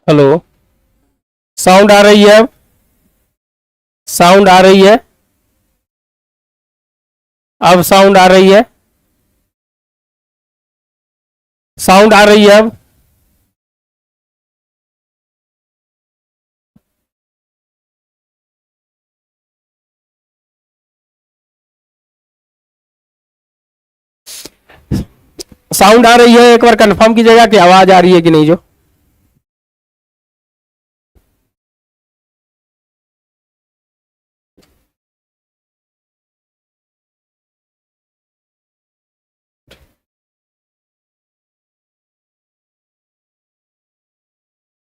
Hello. Sound आ रही है? अब साउंड आ रही है? अब साउंड आ रही है? साउंड आ रही है अब? साउंड आ रही है? एक बार कंफर्म कीजिएगा कि आवाज आ रही है कि नहीं। जो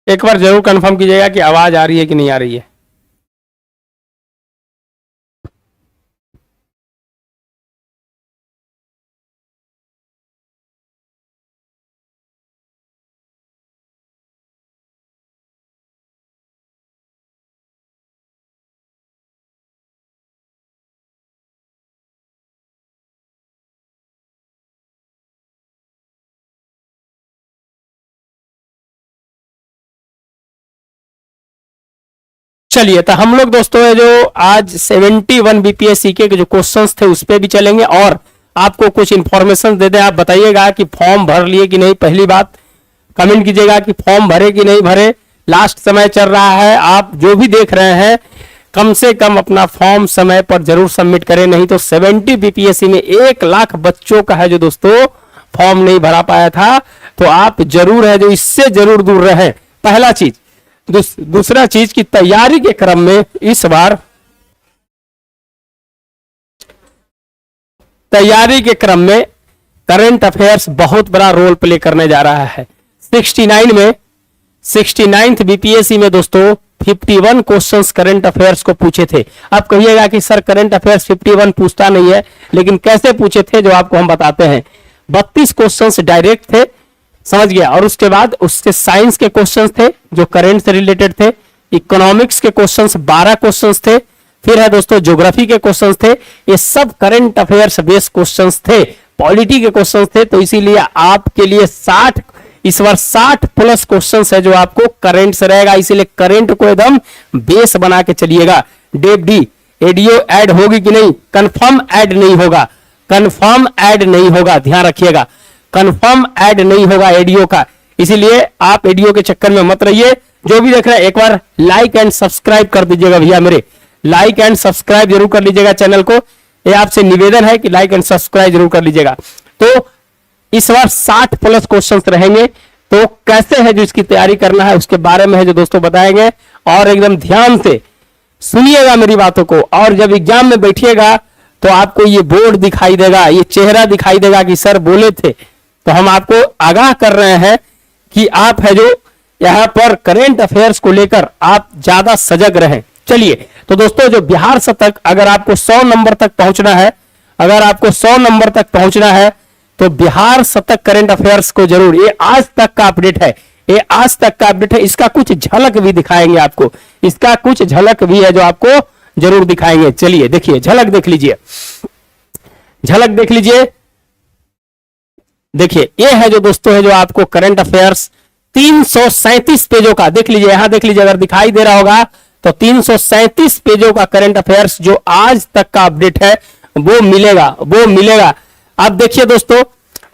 एक बार जरूर कंफर्म कीजिएगा कि आवाज आ रही है कि नहीं आ रही है। चलिए, तो हम लोग दोस्तों है जो आज 71 बीपीएससी के जो क्वेश्चंस थे उस पर भी चलेंगे और आपको कुछ इंफॉर्मेशन दे दें। आप बताइएगा कि फॉर्म भर लिए कि नहीं। पहली बात कमेंट कीजिएगा कि फॉर्म भरे कि नहीं भरे। लास्ट समय चल रहा है, आप जो भी देख रहे हैं कम से कम अपना फॉर्म समय पर जरूर सबमिट करें, नहीं तो 70 बीपीएससी में 1 लाख बच्चों का है जो दोस्तों फॉर्म नहीं भरा पाया था। तो आप जरूर है जो इससे जरूर दूर रहें। पहला चीज। दूसरा चीज की तैयारी के क्रम में इस बार तैयारी के क्रम में करंट अफेयर्स बहुत बड़ा रोल प्ले करने जा रहा है। 69 में 69th बीपीएससी में दोस्तों 51 क्वेश्चंस करंट अफेयर्स को पूछे थे। आप कहिएगा कि सर करंट अफेयर्स 51 पूछता नहीं है, लेकिन कैसे पूछे थे जो आपको हम बताते हैं। 32 क्वेश्चंस डायरेक्ट थे, समझ गया, और उसके बाद उसके साइंस के क्वेश्चंस थे जो करंट से रिलेटेड थे। इकोनॉमिक्स के क्वेश्चंस 12 क्वेश्चंस थे। फिर है दोस्तों ज्योग्राफी के क्वेश्चंस थे। ये सब करंट अफेयर्स बेस्ड क्वेश्चंस थे, पॉलिटी के क्वेश्चंस थे। तो इसीलिए आपके लिए 60 इस बार 60 प्लस क्वेश्चंस है जो आपको करंट से रहेगा। इसीलिए करंट को एकदम बेस बना के चलिएगा। डेप डी एडियो ऐड होगी कि नहीं? कंफर्म ऐड नहीं होगा, कंफर्म ऐड नहीं होगा, ध्यान रखिएगा। कंफर्म ऐड नहीं होगा एडियो का, इसीलिए आप एडियो के चक्कर में मत रहिए। जो भी देख रहे हैं एक बार लाइक एंड सब्सक्राइब कर दीजिएगा भैया, मेरे लाइक एंड सब्सक्राइब जरूर कर लीजिएगा चैनल को। ये आपसे निवेदन है कि लाइक एंड सब्सक्राइब जरूर कर लीजिएगा। तो इस बार 60 प्लस क्वेश्चंस रहेंगे। तो कैसे है जो इसकी तैयारी करना है उसके बारे में है जो दोस्तों बताएंगे, और एकदम ध्यान से सुनिएगा मेरी बातों को। और जब एग्जाम में बैठिएगा तो आपको ये बोर्ड दिखाई देगा, ये चेहरा दिखाई देगा कि सर बोले थे। तो हम आपको आगाह कर रहे हैं कि आप है जो यहां पर करंट अफेयर्स को लेकर आप ज्यादा सजग रहें। चलिए, तो दोस्तों जो बिहार शतक अगर आपको 100 नंबर तक पहुंचना है, अगर आपको 100 नंबर तक पहुंचना है तो बिहार शतक करंट अफेयर्स को जरूर, ये आज तक का अपडेट है, ये आज तक का अपडेट है। इसका कुछ झलक भी दिखाएंगे आपको, इसका कुछ झलक भी है जो आपको जरूर दिखाएंगे। चलिए देखिए, झलक देख लीजिए, झलक देख लीजिए। देखिए ये है जो दोस्तों है जो आपको करंट अफेयर्स 337 पेजों का, देख लीजिए, यहां देख लीजिए, अगर दिखाई दे रहा होगा तो 337 पेजों का करंट अफेयर्स जो आज तक का अपडेट है वो मिलेगा, वो मिलेगा। अब देखिए दोस्तों,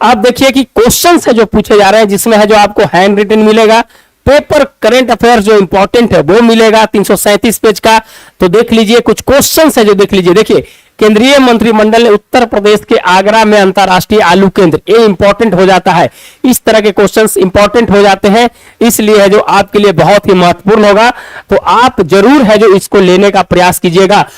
आप देखिए कि क्वेश्चंस है जो पूछे जा रहे हैं, जिसमें है जो आपको हैंड रिटन मिलेगा, पेपर करंट अफेयर्स जो इंपॉर्टेंट है वो मिलेगा 337 पेज का। तो देख लीजिए कुछ क्वेश्चंस है जो देख लीजिए। देखिए, केंद्रीय मंत्रिमंडल ने उत्तर प्रदेश के आगरा में अंतरराष्ट्रीय आलू केंद्र, ये इंपॉर्टेंट हो जाता है। इस तरह के क्वेश्चंस इंपॉर्टेंट हो जाते हैं, इसलिए है जो आपके लिए बहुत ही महत्वपूर्ण होगा। तो आप जरूर है जो इसको लेने का प्रयास कीजिएगा।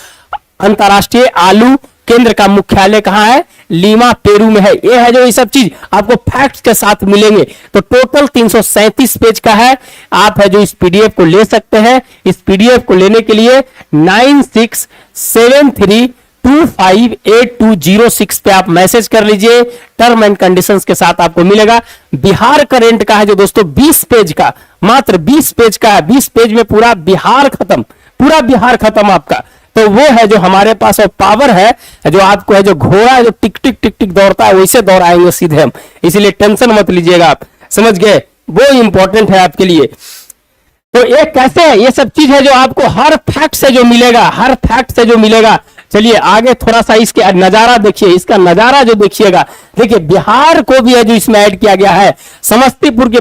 अंतरराष्ट्रीय आलू केंद्र का मुख्यालय कहां है? लीमा पेरू में है। ये है जो ये सब चीज आपको फैक्ट्स के साथ मिलेंगे। तो टोटल 337 पेज का है। आप है जो इस पीडीएफ को ले सकते हैं। इस पीडीएफ को लेने के लिए 9673258206 पे आप मैसेज कर लीजिए, टर्म एंड कंडीशंस के साथ आपको मिलेगा। बिहार करंट का है जो दोस्तों 20 पेज का, मात्र 20 पेज का है। 20 पेज में पूरा बिहार खत्म, पूरा बिहार खत्म आपका। तो वो है जो हमारे पास और पावर है जो आपको है जो घोड़ा जो टिक टिक टिक टिक दौड़ता है वैसे दौड़ाएंगे सीधे हम, इसलिए टेंशन मत लीजिएगा आप, समझ गए? वो इंपॉर्टेंट है आपके लिए। तो ये कैसे है, ये सब चीज है जो आपको हर फैक्ट से जो मिलेगा, हर फैक्ट से जो मिलेगा। चलिए आगे थोड़ा सा इसके नजारा देखिए, इसका नजारा जो देखिएगा, देखिए बिहार को भी है जो इसमें ऐड किया गया है। समस्तीपुर के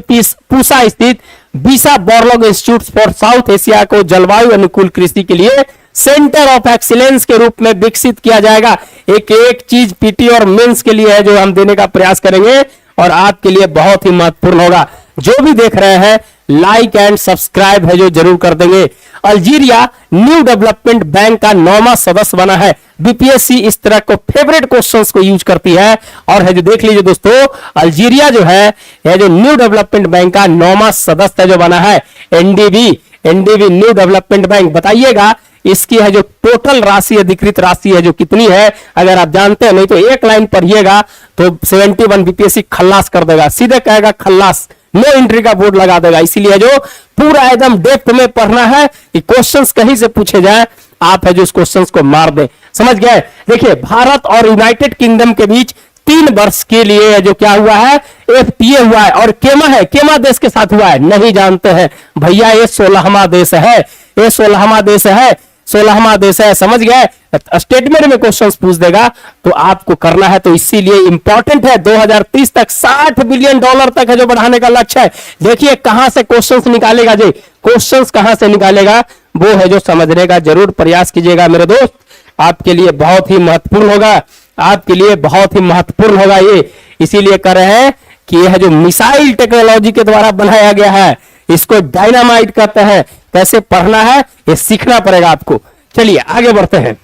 पूसा स्थित बीसा Borlaug institute for south Asia को जलवायु अनुकूल कृषि के लिए सेंटर ऑफ एक्सीलेंस के रूप में विकसित किया जाएगा। एक एक चीज पीटी और मेंस के लिए है जो हम देने का प्रयास करेंगे और आपके लिए बहुत ही महत्वपूर्ण होगा। जो भी देख रहे हैं लाइक एंड सब्सक्राइब है जो जरूर कर देंगे। अल्जीरिया न्यू डेवलपमेंट बैंक का 9वां सदस्य बना है। बीपीएससी इस तरह को फेवरेट क्वेश्चंस को यूज करती है और है जो देख लीजिए दोस्तों, अल्जीरिया जो है जो न्यू डेवलपमेंट बैंक का 9वां सदस्य जो बना है। एनडीबी न्यू डेवलपमेंट बैंक, बताइएगा इसकी है जो टोटल राशि, अधिकृत राशि है जो कितनी है, अगर आप जानते हैं, नहीं तो एक लाइन पढ़िएगा तो 71 बीपीएससी खल्लास कर देगा, सीधे कहेगा खल्लास, नो एंट्री का बोर्ड लगा देगा। इसीलिए जो पूरा एकदम डेप्थ में पढ़ना है कि क्वेश्चंस कहीं से पूछे जाए, आप है जो इस क्वेश्चंस को मार दे, समझ गए। देखिए भारत और यूनाइटेड किंगडम के बीच 3 वर्ष के लिए जो क्या हुआ है, एफटीए हुआ है। और केमा है, केमा देश के साथ हुआ है, नहीं जानते हैं भैया, ये 16वां देश है, ये 16वां देश है, 16वां देश है, समझ गए। स्टेटमेंट में क्वेश्चंस पूछ देगा तो आपको करना है, तो इसीलिए इंपॉर्टेंट है। 2030 तक $60 बिलियन तक है जो बढ़ाने का लक्ष्य है। देखिए कहां से क्वेश्चंस निकालेगा जी, क्वेश्चंस कहां से निकालेगा वो है जो समझने का जरूर प्रयास कीजिएगा मेरे दोस्त, आपके लिए बहुत ही महत्वपूर्ण होगा, आपके लिए बहुत ही महत्वपूर्ण होगा ये। इसीलिए कर रहे हैं कि यह जो मिसाइल टेक्नोलॉजी के द्वारा बनाया गया है, इसको डायनामाइट कहते हैं। कैसे पढ़ना है ये सीखना पड़ेगा आपको। चलिए आगे बढ़ते हैं,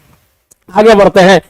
आगे बढ़ते हैं।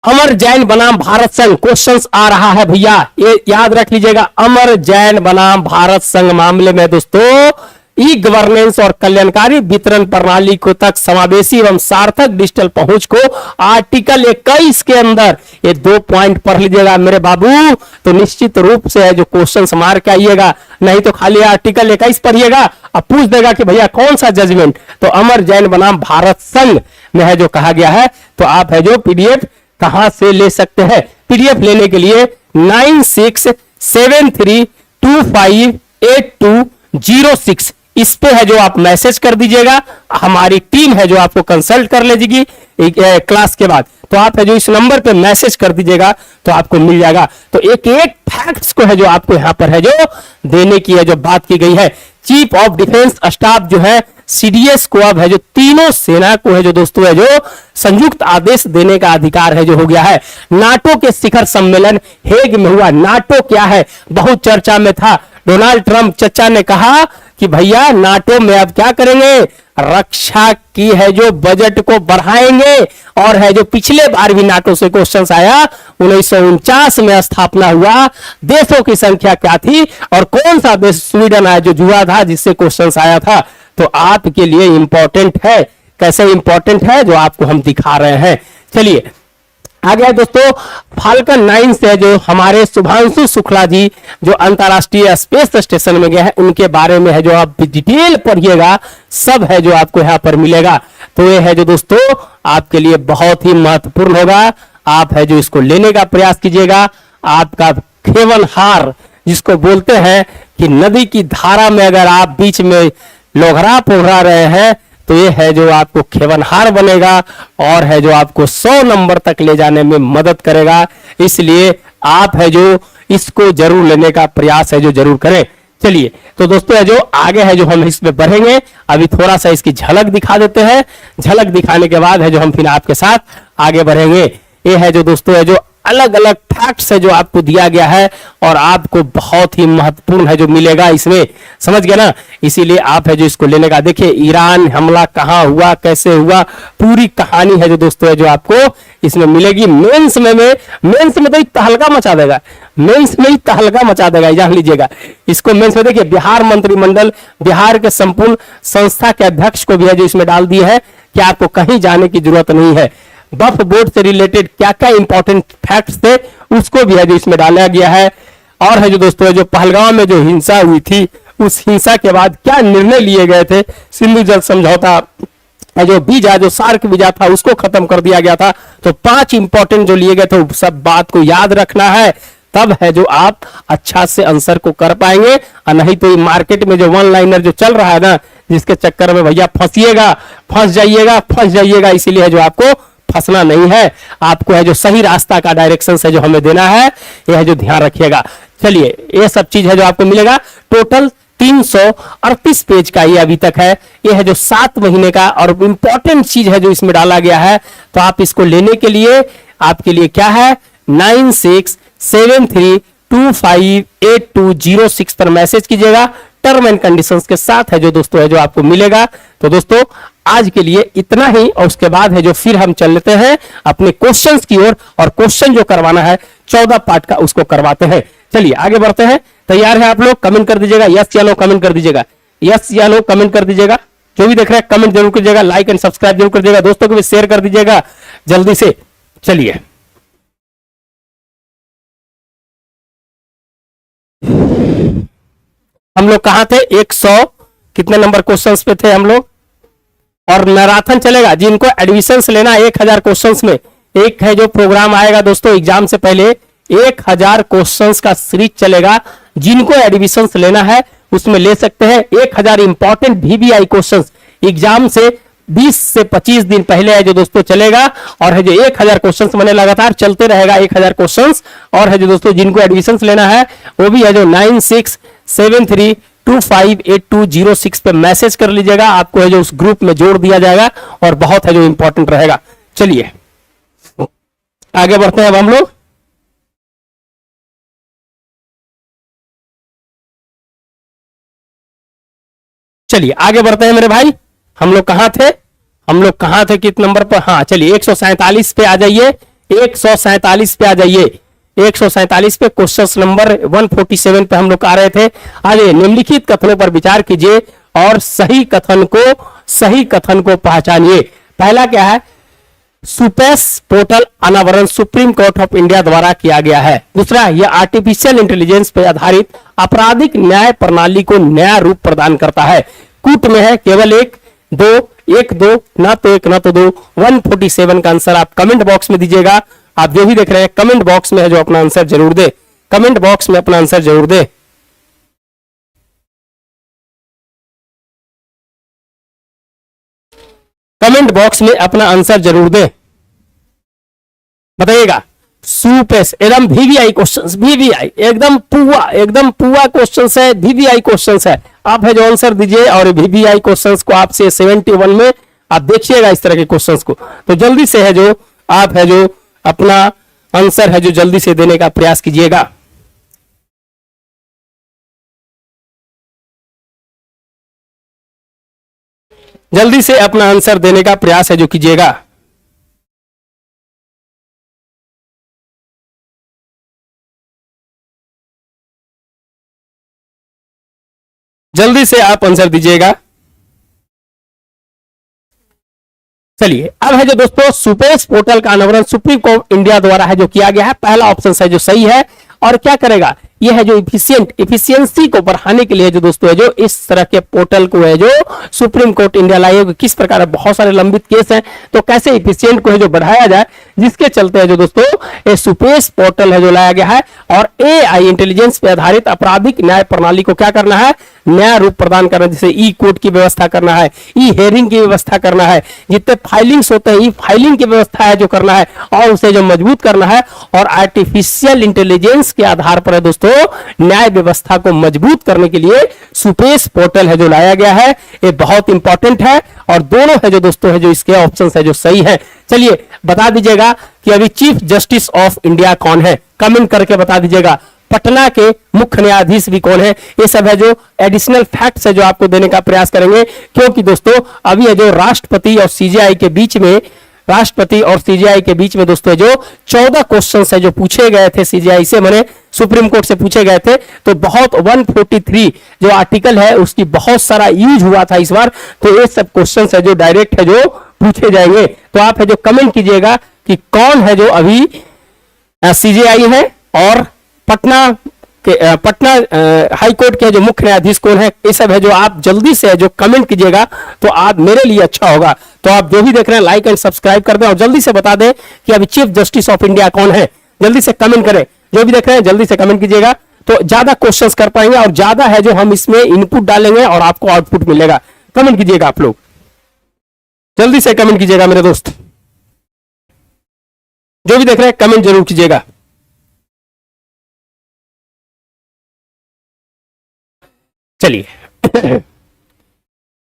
अमर जैन बनाम भारत संघ क्वेश्चंस आ रहा है भैया, ये याद रख लीजिएगा। अमर जैन बनाम भारत संघ मामले में दोस्तों ई गवर्नेंस और कल्याणकारी वितरण प्रणाली को तक समावेशी एवं सार्थक डिजिटल पहुंच को आर्टिकल 21 के अंदर ये 2 पॉइंट पढ़ लीजिएगा मेरे बाबू, तो निश्चित रूप से है जो क्वेश्चन मार के आइएगा, नहीं तो खाली आर्टिकल 21 पढ़िएगा अब पूछ देगा कि भैया कौन सा जजमेंट। तो अमर जैन बनाम भारत संघ में है जो कहा गया है। तो आप है जो पीडीएफ कहां से ले सकते हैं, पीडीएफ लेने के लिए 9673258206 इस पे है जो आप मैसेज कर दीजिएगा, हमारी टीम है जो आपको कंसल्ट कर लेगी क्लास के बाद। तो आप है जो इस नंबर पे मैसेज कर दीजिएगा तो आपको मिल जाएगा। तो एक एक फैक्ट्स को है जो आपको यहां पर है जो देने की है जो बात की गई है। चीफ ऑफ डिफेंस स्टाफ जो है सीडीएस को अब है जो तीनों सेना को है जो दोस्तों है जो संयुक्त आदेश देने का अधिकार है जो हो गया है। नाटो के शिखर सम्मेलन हेग में हुआ। नाटो क्या है, बहुत चर्चा में था। डोनाल्ड ट्रंप चचा ने कहा कि भैया नाटो में अब क्या करेंगे, रक्षा की है जो बजट को बढ़ाएंगे। और है जो पिछले बार भी नाटो से क्वेश्चन आया, 1949 में स्थापना हुआ, देशों की संख्या क्या थी और कौन सा देश स्वीडन आया जो जुआ था जिससे क्वेश्चन आया था। तो आपके लिए इंपॉर्टेंट है, कैसे इंपॉर्टेंट है जो आपको हम दिखा रहे हैं। चलिए आगे दोस्तों, फाल्कन 9 से जो हमारे शुभांशु शुक्ला जी जो अंतरराष्ट्रीय स्पेस स्टेशन में गए हैं उनके बारे में है जो आप डिटेल पढ़िएगा, सब है जो आपको यहां पर मिलेगा। तो ये है जो दोस्तों आपके लिए बहुत ही महत्वपूर्ण होगा, आप है जो इसको लेने का प्रयास कीजिएगा। आपका खेवनहार जिसको बोलते हैं कि नदी की धारा में अगर आप बीच में लोघरा पोघरा रहे हैं तो ये है जो आपको खेवनहार बनेगा और है जो आपको 100 नंबर तक ले जाने में मदद करेगा। इसलिए आप है जो इसको जरूर लेने का प्रयास है जो जरूर करें। चलिए तो दोस्तों है जो आगे है जो हम इसमें बढ़ेंगे, अभी थोड़ा सा इसकी झलक दिखा देते हैं। झलक दिखाने के बाद है जो हम फिर आपके साथ आगे बढ़ेंगे। ये है जो दोस्तों है जो अलग अलग फैक्ट्स है जो आपको दिया गया है और आपको बहुत ही महत्वपूर्ण है जो मिलेगा इसमें, समझ गए ना। इसीलिए आप है जो इसको लेने का, देखिए ईरान हमला कहां हुआ, कैसे हुआ, पूरी कहानी है जो दोस्तों है जो आपको इसमें मिलेगी। मेंस में तो तहलका मचा देगा, मेंस में ही तहलका मचा देगा, जान लीजिएगा इसको। मेंस में देखिए बिहार मंत्रिमंडल, बिहार के संपूर्ण संस्था के अध्यक्ष को भी है जो इसमें डाल दिए है कि आपको कहीं जाने की जरूरत नहीं है। वक्फ बोर्ड से रिलेटेड क्या क्या इंपॉर्टेंट फैक्ट्स थे उसको भी है जो इसमें डाला गया है। और है जो दोस्तों जो पहलगांव में जो हिंसा हुई थी उस हिंसा के बाद क्या निर्णय लिए गए थे, सिंधु जल समझौता जो वीजा जो सार्क वीजा था उसको खत्म कर दिया गया था। तो 5 इंपॉर्टेंट जो लिए गए थे सब बात को याद रखना है। तब है जो आप अच्छा से आंसर को कर पाएंगे। और नहीं तो ये मार्केट में जो वन लाइनर जो चल रहा है ना, जिसके चक्कर में भैया फंसिएगा, फंस जाइएगा। इसीलिए है जो आपको फंसना नहीं है, आपको है जो सही रास्ता का डायरेक्शन है जो हमें देना है, यह है जो ध्यान रखिएगा। चलिए, ये सब चीज है जो आपको मिलेगा। टोटल 338 पेज का ये अभी तक है। ये है जो 7 महीने का और इंपॉर्टेंट चीज है जो इसमें डाला गया है। तो आप इसको लेने के लिए आपके लिए क्या है, 9673258206 पर मैसेज कीजिएगा। टर्म एंड कंडीशंस के साथ है जो दोस्तों है जो आपको मिलेगा। तो दोस्तों आज के लिए इतना ही, और उसके बाद है जो फिर हम चल लेते हैं अपने क्वेश्चंस की ओर, और क्वेश्चन जो करवाना है 14 पार्ट का उसको करवाते हैं। चलिए आगे बढ़ते हैं। तैयार है आप लोग? कमेंट कर दीजिएगा यस या नो, कमेंट कर दीजिएगा यस या नो, कमेंट कर दीजिएगा। जो भी देख रहे हैं कमेंट जरूर कीजिएगा, लाइक एंड सब्सक्राइब जरूर कर दीजिएगा, दोस्तों को भी शेयर कर दीजिएगा जल्दी से। चलिए हम लोग कहां थे, 100 कितने नंबर क्वेश्चंस पे थे हम लोग, और मैराथन चलेगा। जिनको एडमिशंस लेना 1000 क्वेश्चंस में, एक है जो प्रोग्राम आएगा दोस्तों एग्जाम से पहले 1000 क्वेश्चंस का सीरीज चलेगा। जिनको एडमिशंस लेना है उसमें ले सकते हैं। 1000 इंपॉर्टेंट VVI क्वेश्चंस एग्जाम से 20 से 25 दिन पहले है जो दोस्तों चलेगा, और है जो 1000 क्वेश्चंस मैंने लगातार चलते रहेगा 1000 क्वेश्चंस। और है जो दोस्तों जिनको एडमिशंस लेना है वो भी है जो 9673258206 पे मैसेज कर लीजिएगा, आपको है जो उस ग्रुप में जोड़ दिया जाएगा और बहुत है जो इंपॉर्टेंट रहेगा। चलिए आगे बढ़ते हैं अब हम लोग। चलिए आगे बढ़ते हैं मेरे भाई। हम लोग कहां थे, किस नंबर पर, हाँ चलिए 147 पे आ जाइए, 147 पे आ जाइए, 147 पे क्वेश्चन नंबर 147 पे हम लोग आ रहे थे। आइए, निम्नलिखित कथनों पर विचार कीजिए और सही कथन को पहचानिए। पहला क्या है, सुपेस पोर्टल अनावरण सुप्रीम कोर्ट ऑफ इंडिया द्वारा किया गया है। दूसरा, यह आर्टिफिशियल इंटेलिजेंस पर आधारित आपराधिक न्याय प्रणाली को नया रूप प्रदान करता है। कूट में है केवल एक दो, ना तो एक ना तो दो। 147 का आंसर आप कमेंट बॉक्स में दीजिएगा। आप जो भी देख रहे हैं कमेंट बॉक्स में है जो अपना आंसर जरूर दे, कमेंट बॉक्स में अपना आंसर जरूर दे। कमेंट बॉक्स में अपना आंसर जरूर दे, बताइएगा। सुपेस एकदम VVI क्वेश्चंस, VVI एकदम पुआ क्वेश्चंस है, VVI क्वेश्चंस है। आप है जो आंसर दीजिए, और VVI क्वेश्चंस को आपसे 71 में आप देखिएगा इस तरह के क्वेश्चंस को। तो जल्दी से है जो आप है जो अपना आंसर है जो जल्दी से देने का प्रयास कीजिएगा। जल्दी से अपना आंसर देने का प्रयास है जो कीजिएगा। जल्दी से आप आंसर दीजिएगा। चलिए अब है जो दोस्तों सुपेस पोर्टल का अनावरण सुप्रीम कोर्ट इंडिया द्वारा है जो किया गया है। पहला ऑप्शन है जो सही है, और क्या करेगा, यह है जो इफिशियंसी को बढ़ाने के लिए जो दोस्तों है जो इस तरह के पोर्टल को है जो सुप्रीम कोर्ट इंडिया लाएगा। किस प्रकार बहुत सारे लंबित केस हैं, तो कैसे इफिशियंट को है जो बढ़ाया जाए, जिसके चलते है जो दोस्तों ये सुपेस पोर्टल है जो लाया गया है। और AI इंटेलिजेंस पे आधारित आपराधिक न्याय प्रणाली को क्या करना है, नया रूप प्रदान करना। जैसे ई कोर्ट की व्यवस्था करना है, ई हेयरिंग की व्यवस्था करना है, जितने फाइलिंग्स होते हैं ई फाइलिंग की व्यवस्था है जो करना है, और उसे जो मजबूत करना है। और आर्टिफिशियल इंटेलिजेंस के आधार पर है दोस्तों न्याय व्यवस्था को मजबूत करने के लिए सुपेस पोर्टल है जो लाया गया है। ये बहुत इंपॉर्टेंट है, और दोनों है जो दोस्तों है जो इसके ऑप्शंस है जो सही है। चलिए बता दीजिएगा कि अभी चीफ जस्टिस ऑफ इंडिया कौन है, कमेंट करके बता दीजिएगा। पटना के मुख्य न्यायाधीश भी कौन है, ये सब है जो एडिशनल फैक्ट्स है जो आपको देने का प्रयास करेंगे। क्योंकि दोस्तों अभी है जो राष्ट्रपति और CJI के बीच में दोस्तों जो 14 क्वेश्चन है जो पूछे गए थे CJI से, मैंने सुप्रीम कोर्ट से पूछे गए थे। तो बहुत 143 जो आर्टिकल है उसकी बहुत सारा यूज हुआ था इस बार। तो ये सब क्वेश्चन है जो डायरेक्ट है जो पूछे जाएंगे। तो आप है जो कमेंट कीजिएगा कि कौन है जो अभी CJI है, और पटना हाई कोर्ट के जो मुख्य न्यायाधीश कौन है। ये सब है जो आप जल्दी से है जो कमेंट कीजिएगा, तो आप मेरे लिए अच्छा होगा। तो आप जो भी देख रहे हैं लाइक एंड सब्सक्राइब कर दें, और जल्दी से बता दें कि अभी चीफ जस्टिस ऑफ इंडिया कौन है। जल्दी से कमेंट करें, जो भी देख रहे हैं जल्दी से कमेंट कीजिएगा, तो ज्यादा क्वेश्चंस कर पाएंगे और ज्यादा है जो हम इसमें इनपुट डालेंगे और आपको आउटपुट मिलेगा। कमेंट कीजिएगा आप लोग, जल्दी से कमेंट कीजिएगा मेरे दोस्त, जो भी देख रहे हैं कमेंट जरूर कीजिएगा। चलिए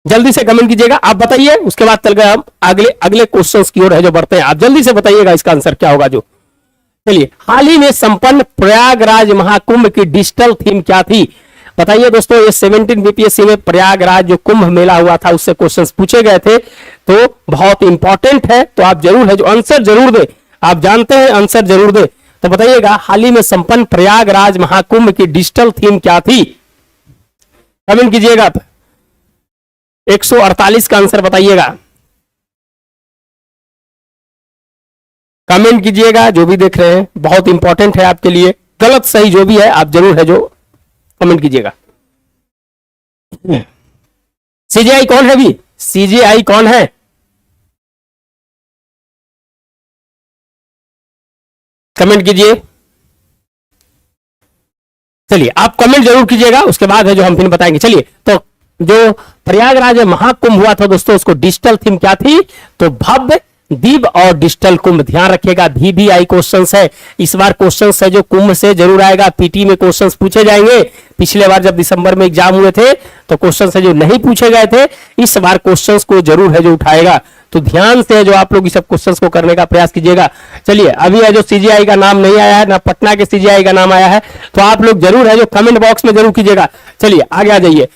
जल्दी से कमेंट कीजिएगा, आप बताइए, उसके बाद चल गए हम अगले अगले क्वेश्चंस की ओर है जो बढ़ते हैं। आप जल्दी से बताइएगा इसका आंसर क्या होगा जो। चलिए, हाल ही में संपन्न प्रयागराज महाकुंभ की डिजिटल थीम क्या थी? बताइए दोस्तों, ये 17 बीपीएससी में प्रयागराज जो कुंभ मेला हुआ था उससे क्वेश्चंस पूछे गए थे, तो बहुत इंपॉर्टेंट है, तो आप जरूर है जो आंसर जरूर दे, आप जानते हैं आंसर जरूर दे। तो बताइएगा, हाल ही में संपन्न प्रयागराज महाकुंभ की डिजिटल थीम क्या थी? कमेंट कीजिएगा, 148 का आंसर बताइएगा, कमेंट कीजिएगा जो भी देख रहे हैं, बहुत इंपॉर्टेंट है आपके लिए। गलत सही जो भी है आप जरूर है जो कमेंट कीजिएगा। सीजीआई कौन है भी? सीजीआई कौन है? कमेंट कीजिए। चलिए, आप कमेंट जरूर कीजिएगा, उसके बाद है जो हम फिर बताएंगे। चलिए, तो जो प्रयागराज महाकुंभ हुआ था दोस्तों, उसको डिजिटल थीम क्या थी? तो भव्य, दिव्य और डिजिटल कुंभ। ध्यान रखिएगा, VVI क्वेश्चंस है इस बार, क्वेश्चंस है जो कुंभ से जरूर आएगा। पीटी में क्वेश्चंस पूछे जाएंगे। पिछले बार जब दिसंबर में एग्जाम हुए थे तो क्वेश्चंस है जो नहीं पूछे गए थे, इस बार क्वेश्चंस को जरूर है जो उठाएगा, तो ध्यान से जो आप लोग इस सब क्वेश्चंस को करने का प्रयास कीजिएगा। चलिए, अभी है जो सीजीआई का नाम नहीं आया है, ना पटना के सीजीआई का नाम आया है, तो आप लोग जरूर है जो कमेंट बॉक्स में जरूर कीजिएगा। चलिए आगे आ जाइए।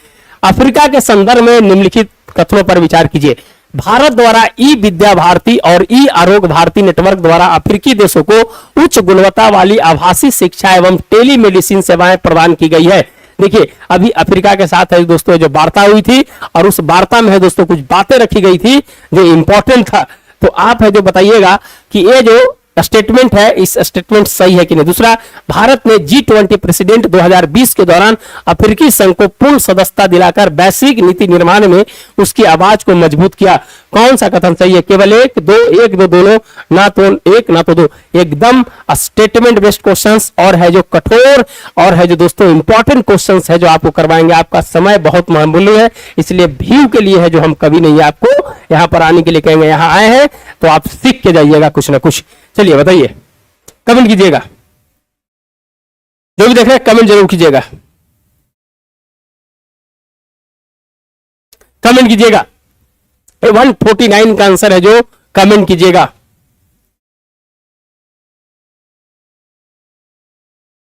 अफ्रीका के संदर्भ में निम्नलिखित कथनों पर विचार कीजिए। भारत द्वारा ई विद्या भारती और ई आरोग्य भारती नेटवर्क द्वारा अफ्रीकी देशों को उच्च गुणवत्ता वाली आभासी शिक्षा एवं टेलीमेडिसिन सेवाएं प्रदान की गई है। देखिए, अभी अफ्रीका के साथ है दोस्तों जो वार्ता हुई थी, और उस वार्ता में है दोस्तों कुछ बातें रखी गई थी जो इंपॉर्टेंट था, तो आप है जो बताइएगा कि ये जो स्टेटमेंट है, इस स्टेटमेंट सही है कि नहीं। दूसरा, भारत ने G20 प्रेसिडेंट 2020 के दौरान अफ्रीकी संघ को पूर्ण सदस्यता दिलाकर वैश्विक नीति निर्माण में उसकी आवाज को मजबूत किया। कौन सा कथन सही है? केवल एक दो दोनों, ना तो एक ना तो दो, एकदम स्टेटमेंट बेस्ड क्वेश्चंस और है जो कठोर और है जो दोस्तों इंपॉर्टेंट क्वेश्चंस है जो आपको करवाएंगे। आपका समय बहुत महत्वपूर्ण है, इसलिए व्यू के लिए है जो हम कभी नहीं आपको यहाँ पर आने के लिए कहेंगे। यहाँ आए हैं तो आप सीख के जाइएगा कुछ ना कुछ। चलिए बताइए, कमेंट कीजिएगा, जो भी देख रहे हैं कमेंट जरूर कीजिएगा, कमेंट कीजिएगा। 149 का आंसर है जो कमेंट कीजिएगा।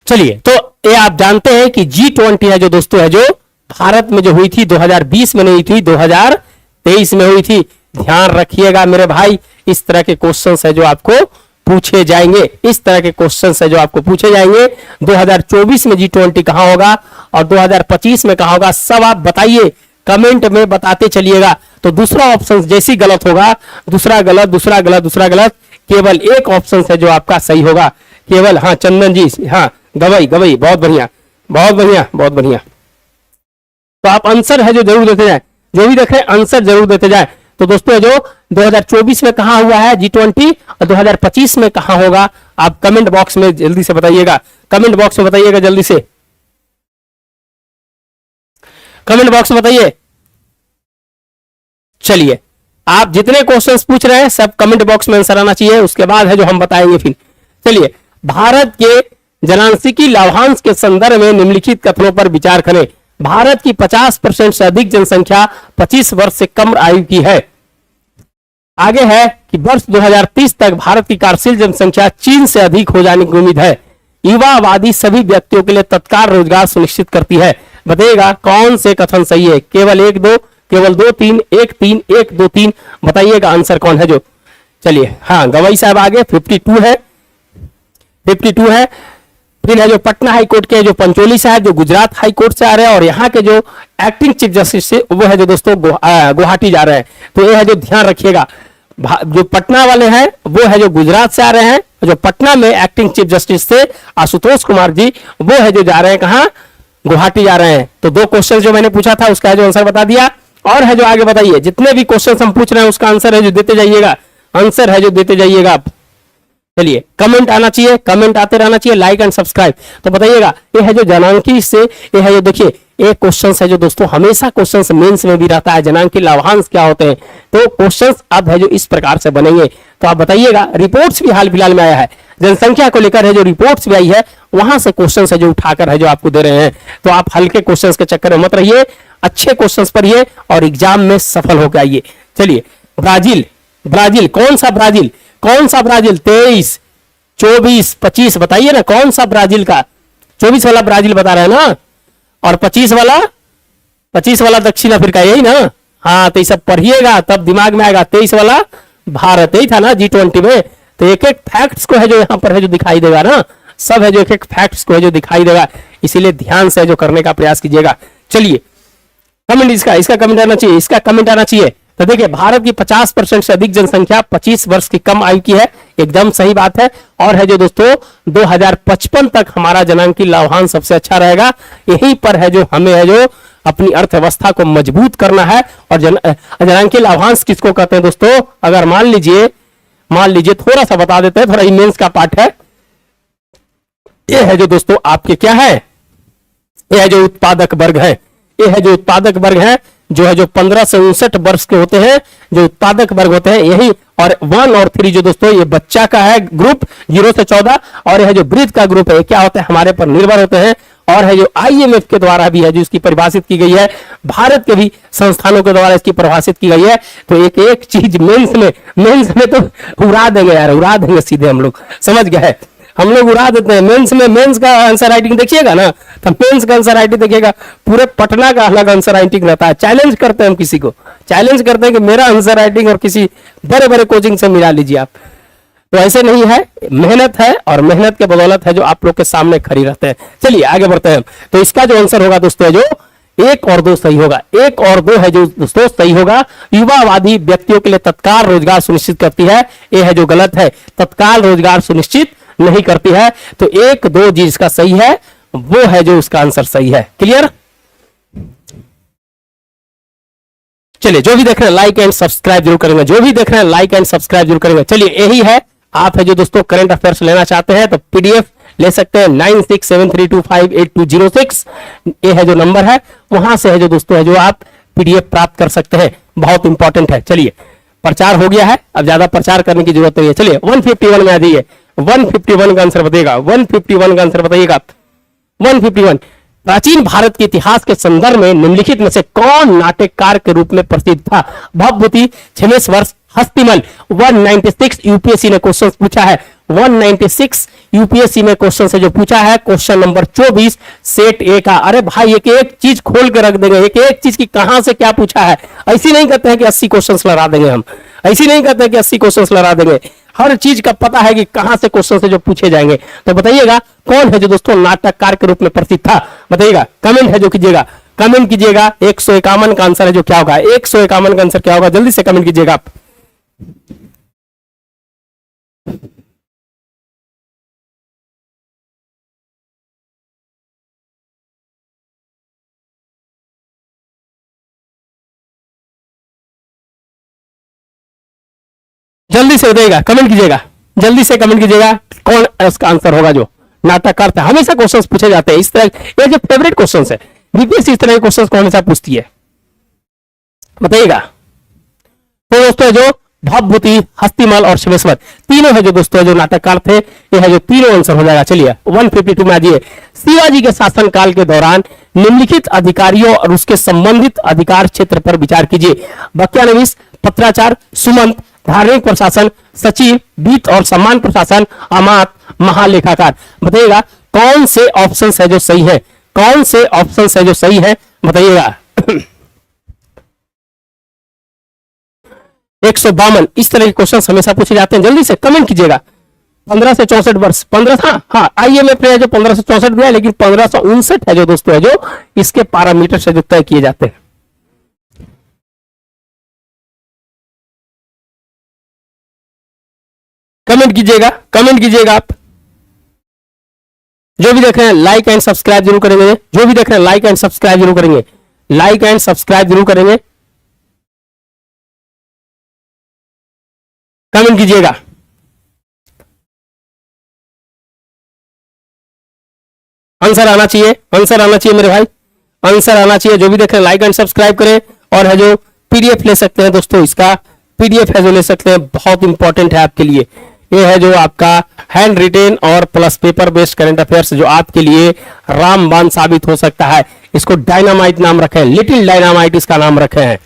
चलिए, तो ये आप जानते हैं कि G20 है जो दोस्तों है जो भारत में जो हुई थी 2020 में नहीं थी, 2023 में हुई थी। ध्यान रखिएगा मेरे भाई, इस तरह के क्वेश्चंस है जो आपको पूछे जाएंगे, इस तरह के क्वेश्चंस है जो आपको पूछे जाएंगे। 2024 में G20 कहां होगा और 2025 में कहां होगा, सब आप बताइए, कमेंट में बताते चलिएगा। तो दूसरा ऑप्शन जैसी गलत होगा, दूसरा गलत, दूसरा गलत, दूसरा गलत, केवल एक ऑप्शन है जो आपका सही होगा, केवल। हाँ चंदन जी, हाँ गवई, बहुत बढ़िया, बहुत बढ़िया, बहुत बढ़िया। तो आप आंसर है जो जरूर देते जाए, जो भी देखे आंसर जरूर देते जाए। तो दोस्तों जो 2024 में कहां हुआ है G20 और 2025 में कहां होगा, आप कमेंट बॉक्स में जल्दी से बताइएगा, कमेंट बॉक्स में बताइएगा, जल्दी से कमेंट बॉक्स में बताइए। चलिए, आप जितने क्वेश्चंस पूछ रहे हैं सब कमेंट बॉक्स में आंसर आना चाहिए, उसके बाद है जो हम बताएंगे फिर। चलिए, भारत के जनांशिकी लाभांश के संदर्भ में निम्नलिखित कथनों पर विचार करें। भारत की 50% से अधिक जनसंख्या 25 वर्ष से कम आयु की है। आगे है कि वर्ष 2030 तक भारत की कार्यशील जनसंख्या चीन से अधिक हो जाने की उम्मीद है। युवा आबादी सभी व्यक्तियों के लिए तत्काल रोजगार सुनिश्चित करती है। बताइएगा कौन से कथन सही है? केवल एक दो, केवल दो तीन, एक तीन, एक दो तीन, बताइएगा आंसर कौन है जो। चलिए, हाँ गवाई साहब आगे, 52 है, 52 है। फिर है जो पटना हाई कोर्ट के जो पंचोली साहब जो गुजरात हाई कोर्ट से आ रहे हैं, और यहाँ के जो एक्टिंग चीफ जस्टिस से वो है जो दोस्तों गुवाहाटी जा रहे हैं। तो ये है जो ध्यान रखिएगा, जो पटना वाले हैं वो है जो गुजरात से आ रहे हैं, जो पटना में एक्टिंग चीफ जस्टिस से आशुतोष कुमार जी वो है जो जा रहे हैं कहाँ, गुवाहाटी जा रहे हैं। तो दो क्वेश्चन जो मैंने पूछा था उसका है जो आंसर बता दिया, और है जो आगे बताइए, जितने भी क्वेश्चन हम पूछ रहे हैं उसका आंसर है जो देते जाइएगा, आंसर है जो देते जाइएगा आप। चलिए कमेंट आना चाहिए, कमेंट आते रहना चाहिए, लाइक एंड सब्सक्राइब। तो बताइएगा, ये है जो जनांकी से, ये है जो देखिए एक क्वेश्चन है जो दोस्तों हमेशा क्वेश्चन मेंस में भी रहता है, जनांकी लाभांश क्या होते हैं। तो क्वेश्चन अब है जो इस प्रकार से बनेंगे। तो आप बताइएगा, रिपोर्ट्स भी हाल फिलहाल में आया है, जनसंख्या को लेकर है जो रिपोर्ट्स भी आई है, वहां से क्वेश्चन है जो उठाकर है जो आपको दे रहे हैं। तो आप हल्के क्वेश्चन के चक्कर में मत रहिए, अच्छे क्वेश्चन पढ़िए और एग्जाम में सफल होकर आइए। चलिए ब्राजील, ब्राजील कौन सा ब्राजील, कौन सा ब्राजील, 23, 24, 25 बताइए ना, कौन सा ब्राजील का, 24 वाला ब्राजील बता रहे हैं ना, और 25 वाला दक्षिण अफ्रीका, यही ना। हाँ तो ये सब पढ़िएगा तब दिमाग में आएगा। 23 वाला भारत, यही था ना G20 में। तो एक एक फैक्ट्स को है जो यहाँ पर है जो दिखाई देगा ना, सब है जो एक एक फैक्ट्स को है जो दिखाई देगा, इसीलिए ध्यान से जो करने का प्रयास कीजिएगा। चलिए कमेंट इसका कमेंट आना चाहिए, इसका कमेंट आना चाहिए। तो देखिए भारत की 50% से अधिक जनसंख्या 25 वर्ष की कम आयु की है, एकदम सही बात है। और है जो दोस्तों 2055 तक हमारा जनांकी लाभांश सबसे अच्छा रहेगा। यहीं पर है जो हमें है जो अपनी अर्थव्यवस्था को मजबूत करना है। और जनांकी लाभांश किसको कहते हैं दोस्तों, अगर मान लीजिए थोड़ा सा बता देते हैं, थोड़ा इमेंस का पार्ट है। ये है जो दोस्तों आपके क्या है, ये है जो उत्पादक वर्ग है, ये है जो उत्पादक वर्ग है, जो है जो 15 से 59 वर्ष के होते हैं, जो उत्पादक वर्ग होते हैं यही। और 1 और 3 जो दोस्तों ये बच्चा का है ग्रुप 0 से 14, और यह जो वृद्ध का ग्रुप है क्या होता है, हमारे पर निर्भर होते हैं। और है जो IMF के द्वारा भी है जो इसकी परिभाषित की गई है, भारत के भी संस्थानों के द्वारा इसकी परिभाषित की गई है। तो एक एक चीज मेंस में तो उड़ा देंगे यार, उड़ा देंगे सीधे, हम लोग समझ गए, हम लोग उड़ा देते हैं। मेंस का आंसर राइटिंग देखिएगा ना, तो मेंस का आंसर राइटिंग देखिएगा, पूरे पटना का अलग आंसर राइटिंग रहता है। चैलेंज करते हैं हम किसी को, चैलेंज करते हैं कि मेरा आंसर राइटिंग और किसी बड़े बड़े कोचिंग से मिला लीजिए आप। तो ऐसे नहीं है, मेहनत है, और मेहनत के बदौलत है जो आप लोग के सामने खड़ी रहते हैं। चलिए आगे बढ़ते हैं। तो इसका जो आंसर होगा दोस्तों जो 1 और 2 सही होगा, 1 और 2 है जो दोस्तों सही होगा। युवावादी व्यक्तियों के लिए तत्काल रोजगार सुनिश्चित करती है, यह है जो गलत है, तत्काल रोजगार सुनिश्चित नहीं करती है। तो 1, 2 जिसका सही है वो है जो उसका आंसर सही है। क्लियर। चलिए जो भी देख रहे हैं लाइक एंड सब्सक्राइब जरूर करेंगे, जो भी देख रहे हैं लाइक एंड सब्सक्राइब जरूर करेंगे। चलिए यही है, आप है जो दोस्तों करंट अफेयर्स लेना चाहते हैं तो PDF ले सकते हैं 9673258206, ये है जो नंबर है, वहां से है जो दोस्तों है जो आप PDF प्राप्त कर सकते हैं, बहुत इंपॉर्टेंट है। चलिए प्रचार हो गया है, अब ज्यादा प्रचार करने की जरूरत नहीं है। चलिए 151 में आ जाइए, 151 का आंसर बताइएगा, 151 का आंसर बताइएगा। 151 प्राचीन भारत के इतिहास के संदर्भ में निम्नलिखित में से कौन नाट्यकार के रूप में प्रसिद्ध था। भवभूति, क्षेमेश्वर, हस्तिमल। 196 यूपीएससी ने क्वेश्चन पूछा है, 196 यूपीएससी में क्वेश्चन से जो पूछा है, क्वेश्चन नंबर 24 सेट ए का। अरे भाई एक एक चीज खोल के रख देंगे, एक एक चीज की कहां से क्या पूछा है। ऐसी नहीं कहते हैं कि 80 क्वेश्चन लड़ा देंगे हम, ऐसी नहीं कहते हैं कि 80 क्वेश्चन लड़ा देंगे, हर चीज का पता है कि कहां से क्वेश्चन से जो पूछे जाएंगे। तो बताइएगा कौन है जो दोस्तों नाटककार के रूप में प्रसिद्ध था, बताइएगा, कमेंट है जो कीजिएगा, कमेंट कीजिएगा। 151 का आंसर है जो क्या होगा, 151 का आंसर क्या होगा, जल्दी से कमेंट कीजिएगा आप। जल्दी से बताइएगा, कमेंट कीजिएगा, जल्दी से कमेंट कीजिएगा, कौन इसका आंसर होगा जो नाटककार था। हमेशा क्वेश्चंस पूछे जाते हैं इस तरह, ये जो फेवरेट क्वेश्चंस है, बीपीएससी इस तरह के क्वेश्चंस को हमेशा पूछती है, बताइएगा। तो दोस्तों जो भवभूति, हस्तिमल और क्षेमेश्वर तीनों है जो दोस्तों जो नाटककार थे, ये है जो तीनों आंसर हो जाएगा। चलिए 152 में आ जाइए। शिवाजी के शासनकाल के दौरान निम्नलिखित अधिकारियों और उसके संबंधित अधिकार क्षेत्र पर विचार कीजिए। भक्त्यानवीस, पत्राचार, सुमंत, धार्मिक प्रशासन, सचिव, वित्त और सम्मान प्रशासन, अमात, महालेखाकार। बताइएगा कौन से ऑप्शन है जो सही है, कौन से ऑप्शन है जो सही है, बताइएगा। 152 इस तरह के क्वेश्चन हमेशा पूछे जाते हैं, जल्दी से कमेंट कीजिएगा। 15 से 64 वर्ष, 15 हाँ IMF है जो 15 से 64 दिया है, लेकिन 1559 है जो दोस्तों है जो इसके पैरामीटर से जो तय किए जाते हैं। कमेंट कीजिएगा, कमेंट कीजिएगा आप। जो भी देख रहे हैं लाइक एंड सब्सक्राइब जरूर करेंगे, जो भी देख रहे हैं लाइक एंड सब्सक्राइब जरूर करेंगे, लाइक एंड सब्सक्राइब जरूर करेंगे, कमेंट कीजिएगा। आंसर आना चाहिए, आंसर आना चाहिए मेरे भाई, आंसर आना चाहिए। जो भी देख रहे हैं लाइक एंड सब्सक्राइब करें। और है जो पीडीएफ ले सकते हैं दोस्तों, इसका पीडीएफ है जो ले सकते हैं, बहुत इंपॉर्टेंट है आपके लिए। ये है जो आपका हैंड रिटेन और plus paper based current affairs, जो आपके लिए रामबाण साबित हो सकता है। इसको डायनामाइट नाम रखे हैं, लिटिल डायनामाइट इसका नाम रखे हैं।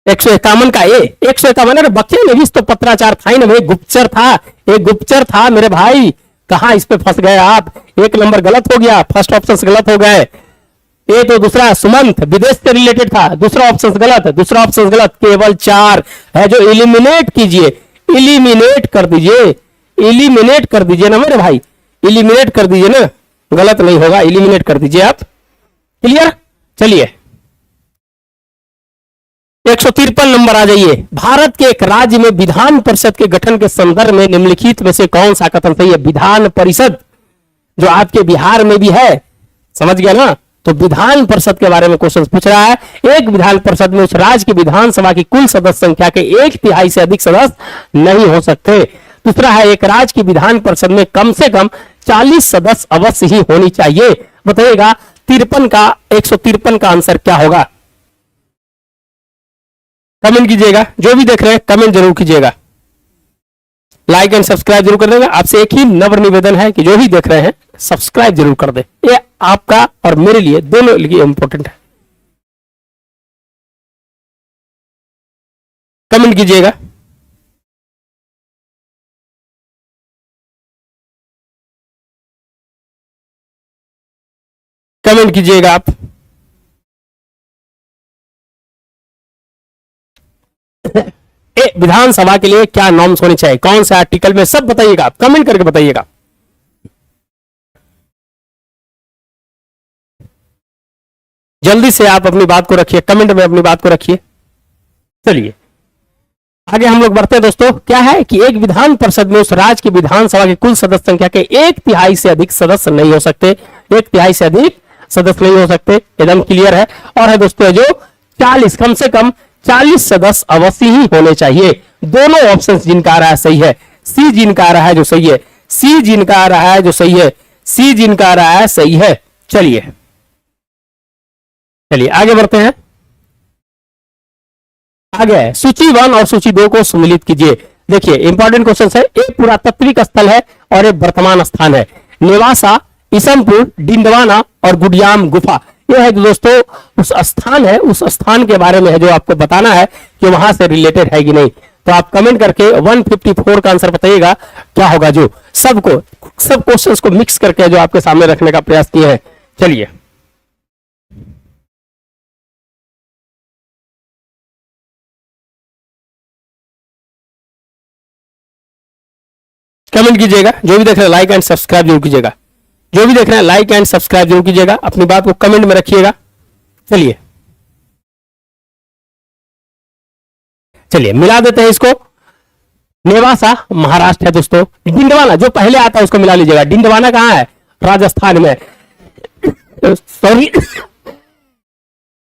151 का ए, 151 अरे बच्चे में भी तो पत्राचार था ही ना भाई, गुप्तचर था, एक गुप्तचर था मेरे भाई। कहां इस पे फंस गए आप, एक नंबर गलत हो गया, फर्स्ट ऑप्शन गलत हो गए। ये तो दूसरा सुमंत विदेश से रिलेटेड था, दूसरा ऑप्शन गलत, दूसरा ऑप्शन गलत। केवल 4 है जो एलिमिनेट कीजिए, एलिमिनेट कर दीजिए, एलिमिनेट कर दीजिए ना मेरे भाई, एलिमिनेट कर दीजिए ना, गलत नहीं होगा, एलिमिनेट कर दीजिए आप। क्लियर, चलिए 153 नंबर आ जाइए। भारत के एक राज्य में विधान परिषद के गठन के संदर्भ में निम्नलिखित में से कौन सा कथन सही है? विधान परिषद जो आपके बिहार में भी है, समझ गया ना, तो विधान परिषद के बारे में क्वेश्चन पूछ रहा है। एक विधान परिषद में उस राज्य की विधानसभा की कुल सदस्य संख्या के 1/3 से अधिक सदस्य नहीं हो सकते। दूसरा है एक राज्य की विधान परिषद में कम से कम 40 सदस्य अवश्य ही होनी चाहिए। बताइएगा 53 का 153 का आंसर क्या होगा? कमेंट कीजिएगा, जो भी देख रहे हैं कमेंट जरूर कीजिएगा, लाइक एंड सब्सक्राइब जरूर कर देगा। आपसे एक ही नम्र निवेदन है कि जो भी देख रहे हैं सब्सक्राइब जरूर कर दे, ये आपका और मेरे लिए दोनों लिए इंपॉर्टेंट है। कमेंट कीजिएगा, कमेंट कीजिएगा आप। विधानसभा के लिए क्या नॉर्म्स होने चाहिए, कौन सा आर्टिकल में, सब बताइएगा, कमेंट करके बताइएगा। जल्दी से आप अपनी बात को रखिए, कमेंट में अपनी बात को रखिए। चलिए आगे हम लोग बढ़ते हैं दोस्तों। क्या है कि एक विधान परिषद में उस राज्य की विधानसभा की कुल सदस्य संख्या के 1/3 से अधिक सदस्य नहीं हो सकते, 1/3 से अधिक सदस्य नहीं हो सकते, एकदम क्लियर है। और है दोस्तों जो 40 कम से कम 40 सदस्य अवश्य ही होने चाहिए। दोनों ऑप्शन जिनका आ रहा है सही है, सी जिनका आ रहा है जो सही है, सी जिनका आ रहा है जो सही है, सी जिनका आ रहा है सही है। चलिए चलिए आगे बढ़ते हैं। आगे सूची 1 और सूची 2 को सम्मिलित कीजिए। देखिए इंपॉर्टेंट क्वेश्चन है, एक पुरातात्विक स्थल है और एक वर्तमान स्थान है। नेवासा, ईसमपुर, डिंडवाना और गुडियाम गुफा, यह है दोस्तों उस स्थान है, उस स्थान के बारे में है जो आपको बताना है कि वहां से रिलेटेड है कि नहीं। तो आप कमेंट करके 154 का आंसर बताइएगा क्या होगा। जो सब क्वेश्चंस को मिक्स करके जो आपके सामने रखने का प्रयास किए हैं। चलिए कमेंट कीजिएगा, जो भी देख रहे हैं लाइक एंड सब्सक्राइब जरूर कीजिएगा, जो भी देख रहे हैं लाइक एंड सब्सक्राइब जरूर कीजिएगा, अपनी बात को कमेंट में रखिएगा। चलिए चलिए मिला देते हैं इसको। नेवासा महाराष्ट्र है दोस्तों, डिंडवाना जो पहले आता है उसको मिला लीजिएगा। डिंडवाना कहां है? राजस्थान में। सॉरी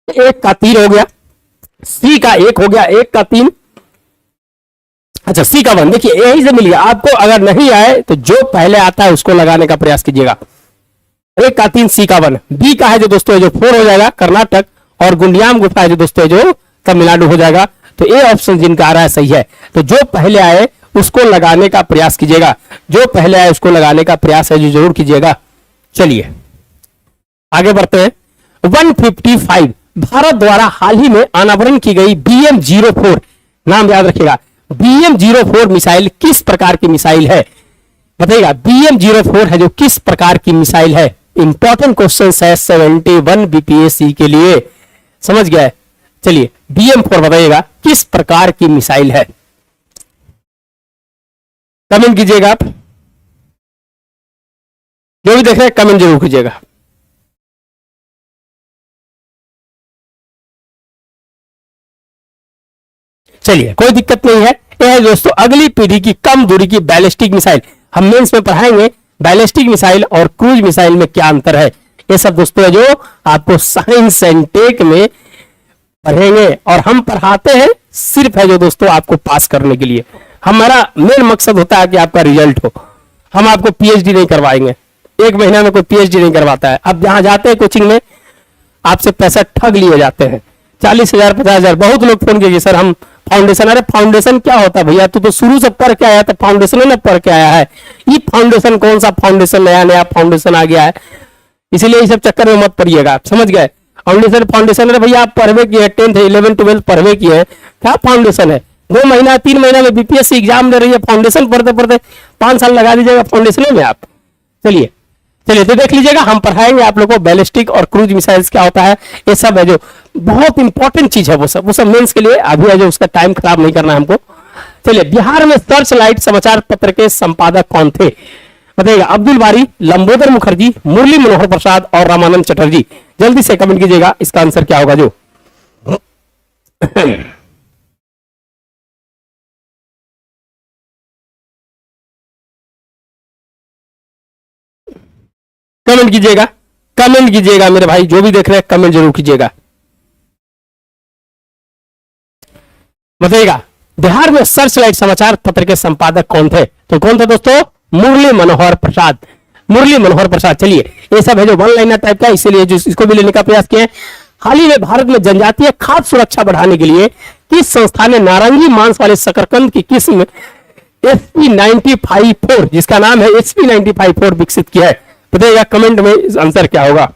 एक का 3 हो गया, सी का 1 हो गया, 1 का 3, अच्छा सी का 1। देखिए यही से मिल गया आपको। अगर नहीं आए तो जो पहले आता है उसको लगाने का प्रयास कीजिएगा। 1 का 3, सी का 1। बी का है जो दोस्तों जो 4 हो जाएगा कर्नाटक, और गुंडियाम गुफा है जो दोस्तों जो तमिलनाडु हो जाएगा। तो ए ऑप्शन जिनका आ रहा है सही है। तो जो पहले आए उसको लगाने का प्रयास कीजिएगा, जो पहले आए उसको लगाने का प्रयास है जो जरूर कीजिएगा। चलिए आगे बढ़ते हैं। 155 भारत द्वारा हाल ही में अनावरण की गई BM-04, नाम याद रखिएगा, BM-04 मिसाइल किस प्रकार की मिसाइल है? बताइएगा BM-04 है जो किस प्रकार की मिसाइल है। इंपॉर्टेंट क्वेश्चन है 71 BPSC के लिए, समझ गया। चलिए BM-4 बताइएगा किस प्रकार की मिसाइल है। कमेंट कीजिएगा आप, जो भी देख रहे हैं कमेंट जरूर कीजिएगा। चलिए कोई दिक्कत नहीं है। यह है दोस्तों अगली पीढ़ी की कम दूरी की बैलिस्टिक मिसाइल। हम मेंस में पढ़ाएंगे बैलिस्टिक मिसाइल और क्रूज मिसाइल में क्या अंतर है। ये सब दोस्तों है जो आपको साइंस एंड टेक में पढ़ेंगे, और हम पढ़ाते हैं सिर्फ है जो दोस्तों आपको पास करने के लिए। हमारा मेन मकसद होता है कि आपका रिजल्ट हो। हम आपको पीएचडी नहीं करवाएंगे, एक महीना में कोई पीएचडी नहीं करवाता है। अब जहां जाते हैं कोचिंग में आपसे पैसा ठग लिए जाते हैं, 40,000 50,000। बहुत लोग फोन किए सर हम फाउंडेशन, अरे फाउंडेशन क्या होता है भैया, तू तो शुरू से पढ़ के आया, तो फाउंडेशन ने पढ़ के आया है। ये फाउंडेशन कौन सा फाउंडेशन, नया नया फाउंडेशन आ गया है, इसीलिए ये सब चक्कर में मत पड़िएगा, आप समझ गए। फाउंडेशन फाउंडेशन, अरे भैया आप पढ़वे की है, 10th 11 12 पढ़वे की है, क्या फाउंडेशन है। 2 महीना 3 महीना में बीपीएससी एग्जाम दे रही है, फाउंडेशन पढ़ते पढ़ते 5 साल लगा दीजिएगा फाउंडेशन में आप। चलिए चलिए तो देख लीजिएगा, हम पढ़ाएंगे आप लोगों को बैलिस्टिक और क्रूज मिसाइल्स क्या होता है, ये सब है जो बहुत इंपॉर्टेंट चीज है, वो सब मेंस के लिए अभी है जो, उसका टाइम खराब नहीं करना है हमको। चलिए, बिहार में सर्च लाइट समाचार पत्र के संपादक कौन थे, बताइएगा। अब्दुल बारी, लंबोदर मुखर्जी, मुरली मनोहर प्रसाद और रामानंद चटर्जी। जल्दी से कमेंट कीजिएगा, इसका आंसर क्या होगा जो। कमेंट कीजिएगा, कमेंट कीजिएगा मेरे भाई, जो भी देख रहे हैं कमेंट जरूर कीजिएगा, बताइएगा। बिहार में सर्च लाइट समाचार पत्र के संपादक कौन थे, तो कौन थे दोस्तों, मुरली मनोहर प्रसाद, मुरली मनोहर प्रसाद। चलिए, ये सब है जो वन लाइनर टाइप का, इसीलिए जो इसको भी लेने का प्रयास किया है। हाल ही में भारत में जनजातीय खाद्य सुरक्षा बढ़ाने के लिए किस संस्था ने नारंगी मांस वाले शकरकंद की किस्म SP95 जिसका नाम है SP95 विकसित किया है, बताइएगा कमेंट में आंसर क्या होगा।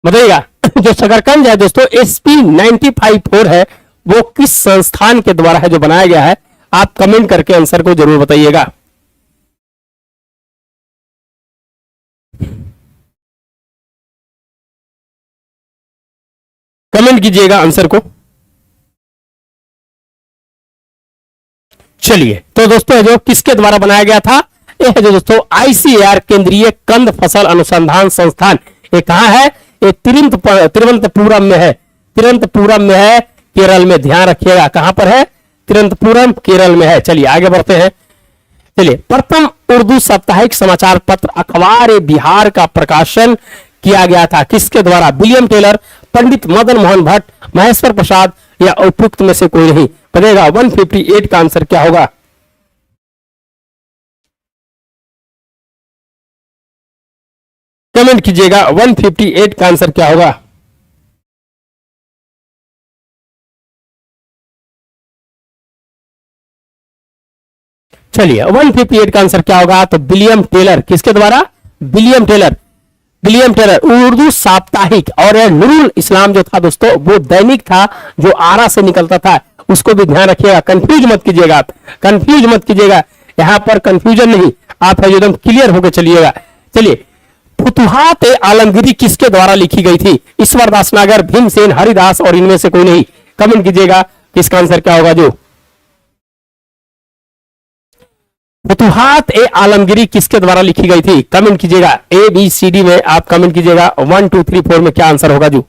बताइएगा, जो शकरकंद है दोस्तों SP95 है, वो किस संस्थान के द्वारा है जो बनाया गया है, आप कमेंट करके आंसर को जरूर बताइएगा। कमेंट कीजिएगा आंसर को। चलिए, तो दोस्तों जो किसके द्वारा बनाया गया था, ये है जो दोस्तों ICAR केंद्रीय कंद फसल अनुसंधान संस्थान। ये कहां है, ये तिरुवनंतपुरम में है, तिरुवनंतपुरम में है, केरल में, ध्यान रखिएगा कहां पर है, तिरुवनंतपुरम केरल में है। चलिए आगे बढ़ते हैं। चलिए, प्रथम उर्दू साप्ताहिक समाचार पत्र अखबार बिहार का प्रकाशन किया गया था किसके द्वारा, विलियम टेलर, पंडित मदन मोहन भट्ट, महेश्वर प्रसाद या उपयुक्त में से कोई नहीं, बताइएगा। 158 का आंसर क्या होगा। कमेंट कीजिएगा, 158 का आंसर क्या होगा। चलिए, 158 का आंसर क्या होगा, तो विलियम टेलर, किसके द्वारा, William Taylor, William Taylor. Urdu साप्ताहिक, और नूरुल इस्लाम जो था दोस्तों वो दैनिक था जो आरा से निकलता था, उसको भी ध्यान रखिएगा, कंफ्यूज मत कीजिएगा, आप कंफ्यूज मत कीजिएगा, यहां पर कंफ्यूजन नहीं, आप एकदम क्लियर होकर चलिएगा। चलिए, फुतुहात ए आलमगीरी किसके द्वारा लिखी गई थी, ईश्वर दास नागर, भीमसेन, हरिदास और इनमें से कोई नहीं, कमेंट कीजिएगा किसका आंसर क्या होगा जो। फुतुहात ए आलमगीरी किसके द्वारा लिखी गई थी, कमेंट कीजिएगा, ABCD में आप कमेंट कीजिएगा, 1 2 3 4 में क्या आंसर होगा जो।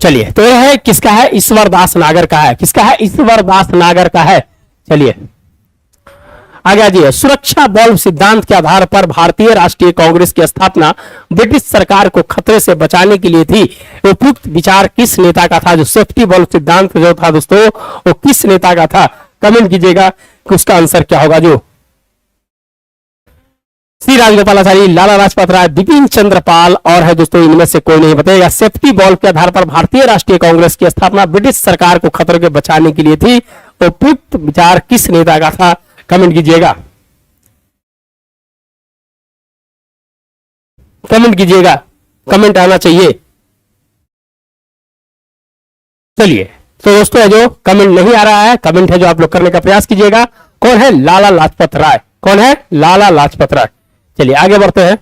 चलिए, तो यह है किसका है, ईश्वर दास नागर का है, किसका है, ईश्वर दास नागर का है। चलिए आगे आ जाइए। सुरक्षा बल्ब सिद्धांत के आधार पर भारतीय राष्ट्रीय कांग्रेस की स्थापना ब्रिटिश सरकार को खतरे से बचाने के लिए थी, उपयुक्त विचार किस नेता का था, जो सेफ्टी बल्ब सिद्धांत जो था दोस्तों वो किस नेता का था, कमेंट कीजिएगा कि उसका आंसर क्या होगा जो। श्री राजगोपालाचारी, लाला लाजपत राय, बिपिन चंद्र पाल और है दोस्तों इनमें से कोई नहीं, बताइएगा। सेफ्टी बल्ब के आधार पर भारतीय राष्ट्रीय कांग्रेस की स्थापना ब्रिटिश सरकार को खतरे से बचाने के लिए थी, उपयुक्त विचार किस नेता का था, कमेंट कीजिएगा, कमेंट कीजिएगा, कमेंट आना चाहिए। चलिए, तो दोस्तों है जो कमेंट नहीं आ रहा है, कमेंट है जो आप लोग करने का प्रयास कीजिएगा। कौन है, लाला लाजपत राय, कौन है, लाला लाजपत राय। चलिए आगे बढ़ते हैं।